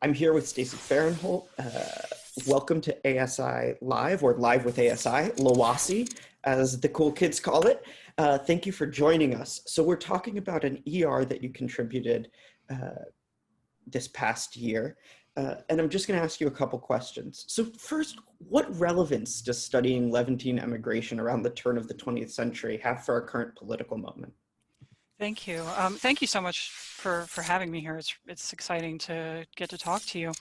I'm here with Stacy Fahrenthold. Welcome to ASI Live, or Live with ASI, LAWASI, as the cool kids call it. Thank you for joining us. So we're talking about an ER that you contributed this past year. And I'm just going to ask you a couple questions. So first, what relevance does studying Levantine emigration around the turn of the 20th century have for our current political moment? Thank you. Thank you so much for having me here. It's exciting to get to talk to you.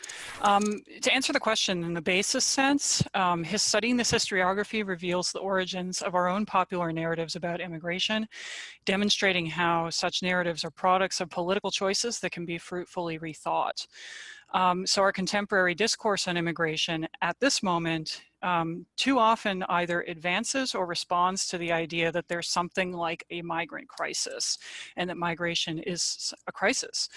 To answer the question in the basis sense, studying this historiography reveals the origins of our own popular narratives about immigration, demonstrating how such narratives are products of political choices that can be fruitfully rethought. So our contemporary discourse on immigration at this moment too often either advances or responds to the idea that there's something like a migrant crisis and that migration is a crisis.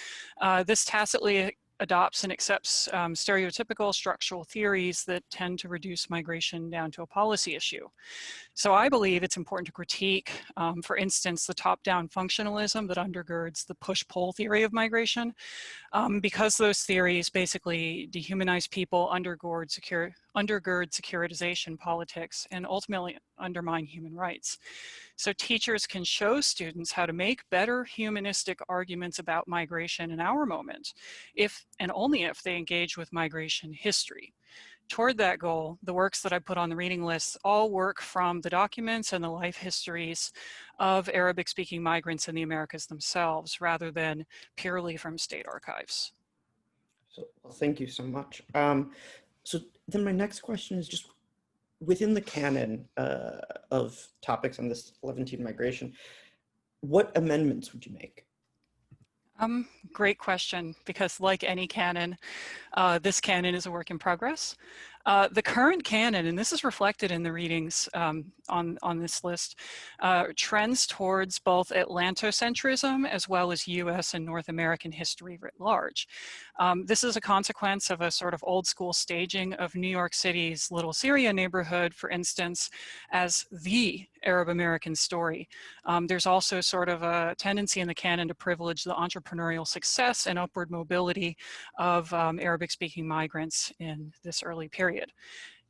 This tacitly adopts and accepts stereotypical structural theories that tend to reduce migration down to a policy issue. So I believe it's important to critique, for instance, the top-down functionalism that undergirds the push-pull theory of migration, because those theories basically dehumanize people, undergird securitization politics, and ultimately undermine human rights. So teachers can show students how to make better humanistic arguments about migration in our moment, if and only if they engage with migration history. Toward that goal, the works that I put on the reading list all work from the documents and the life histories of Arabic-speaking migrants in the Americas themselves, rather than purely from state archives. So, well, thank you so much. So then my next question is just within the canon of topics on this Levantine migration, what amendments would you make? Great question, because like any canon, this canon is a work in progress. The current canon, and this is reflected in the readings on this list, trends towards both Atlantocentrism as well as US and North American history writ large. This is a consequence of a sort of old school staging of New York City's Little Syria neighborhood, for instance, as the Arab American story. There's also sort of a tendency in the canon to privilege the entrepreneurial success and upward mobility of Arabic-speaking migrants in this early period.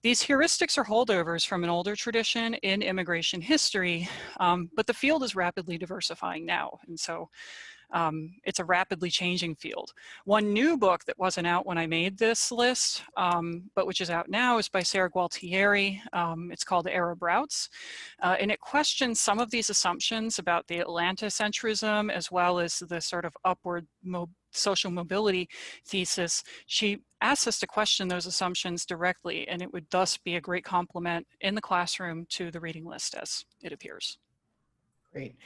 These heuristics are holdovers from an older tradition in immigration history, but the field is rapidly diversifying now, and so it's a rapidly changing field. One new book that wasn't out when I made this list, but which is out now, is by Sarah Gualtieri. It's called Arab Routes, and it questions some of these assumptions about the Atlantocentrism as well as the sort of upward social mobility thesis. She asks us to question those assumptions directly, and it would thus be a great complement in the classroom to the reading list as it appears. Great,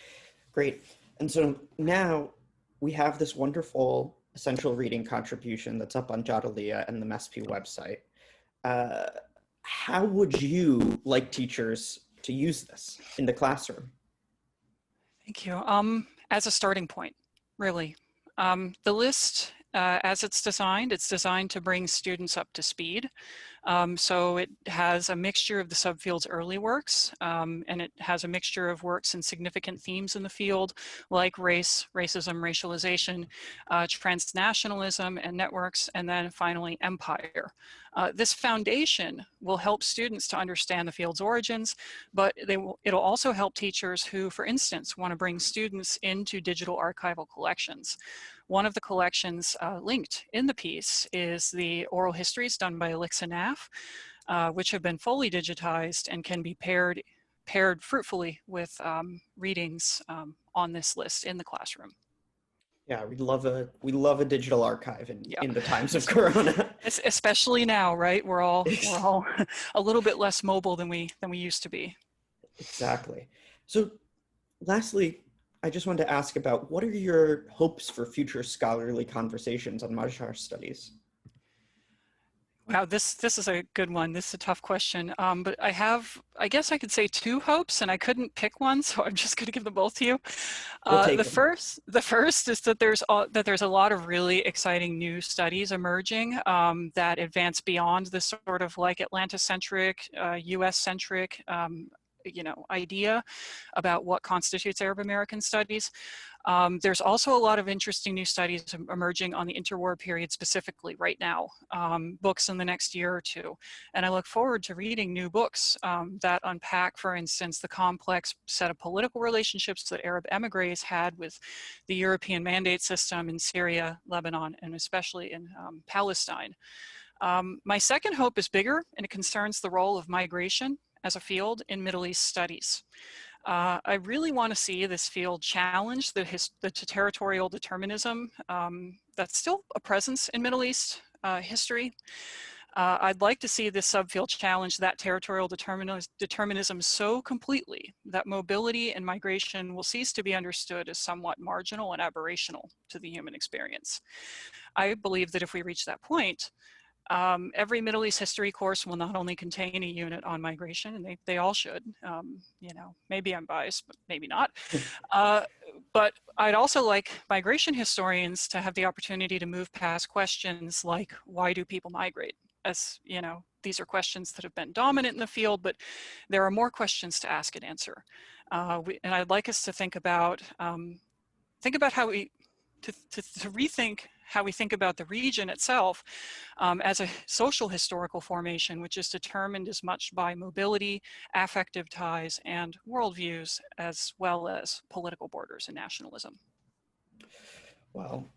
great. And so now we have this wonderful essential reading contribution that's up on Jadaliyya and the MESP website. How would you like teachers to use this in the classroom? Thank you. As a starting point, really. The list, as it's designed to bring students up to speed. So it has a mixture of the subfield's early works, and it has a mixture of works and significant themes in the field, like race, racism, racialization, transnationalism and networks, and then finally empire. This foundation will help students to understand the field's origins, but it'll also help teachers who, for instance, want to bring students into digital archival collections. One of the collections linked in the piece is the oral histories done by Alexa Naff, which have been fully digitized and can be paired fruitfully with readings on this list in the classroom. Yeah, we love a digital archive in the times of Corona. Especially now, right? We're all a little bit less mobile than we used to be. Exactly. So, lastly, I just wanted to ask about what are your hopes for future scholarly conversations on Mahjar Studies? Wow, this is a good one. This is a tough question, but I guess I could say two hopes, and I couldn't pick one, so I'm just going to give them both to you. The first is that there's a lot of really exciting new studies emerging that advance beyond the sort of like Atlanta-centric, US-centric idea about what constitutes Arab American studies. There's also a lot of interesting new studies emerging on the interwar period specifically right now, books in the next year or two. And I look forward to reading new books that unpack, for instance, the complex set of political relationships that Arab emigres had with the European mandate system in Syria, Lebanon, and especially in Palestine. My second hope is bigger, and it concerns the role of migration as a field in Middle East studies. I really want to see this field challenge the territorial determinism that's still a presence in Middle East history. I'd like to see this subfield challenge that territorial determinism so completely that mobility and migration will cease to be understood as somewhat marginal and aberrational to the human experience. I believe that if we reach that point, every Middle East history course will not only contain a unit on migration, and they all should, maybe I'm biased, but maybe not. But I'd also like migration historians to have the opportunity to move past questions like, why do people migrate? As these are questions that have been dominant in the field, but there are more questions to ask and answer. And I'd like us to think about how we, to rethink how we think about the region itself as a social historical formation, which is determined as much by mobility, affective ties, and worldviews, as well as political borders and nationalism. Well,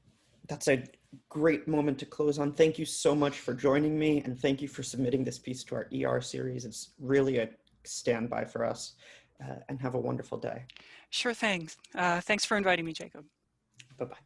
that's a great moment to close on. Thank you so much for joining me, and thank you for submitting this piece to our ER series. It's really a standby for us, and have a wonderful day. Sure thing. Thanks for inviting me, Jacob. Bye-bye.